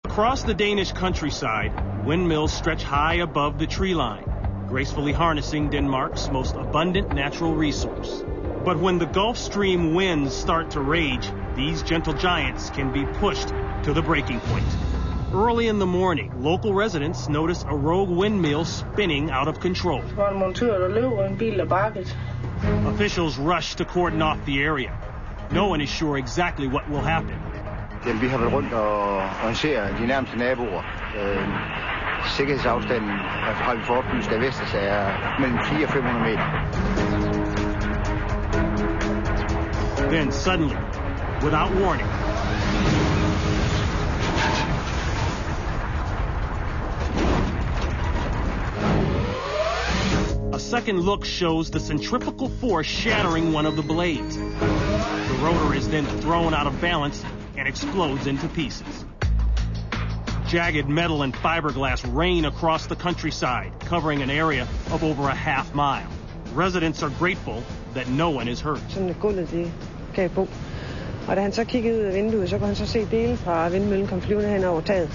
Across the Danish countryside, windmills stretch high above the tree line, gracefully harnessing Denmark's most abundant natural resource. But when the Gulf Stream winds start to rage, these gentle giants can be pushed to the breaking point. Early in the morning, local residents notice a rogue windmill spinning out of control. Officials rush to cordon off the area. No one is sure exactly what will happen. Vi har været rundt og orienteret de nærmeste naboer. Sikkerhedsafstanden har vi fået oplyst af Vestas er mellem 400 og 500 meter. Then suddenly, without warning, a second look shows the centrifugal force shattering one of the blades. The rotor is then thrown out of balance and explodes into pieces. Jagged metal and fiberglass rain across the countryside, covering an area of over a half mile. Residents are grateful that no one is hurt. Sådan et gulvet, det kan jeg bo. Og da han så kiggede ud af vinduet, så kunne han så se dele fra vindmøllen kom flyvende hen over taget.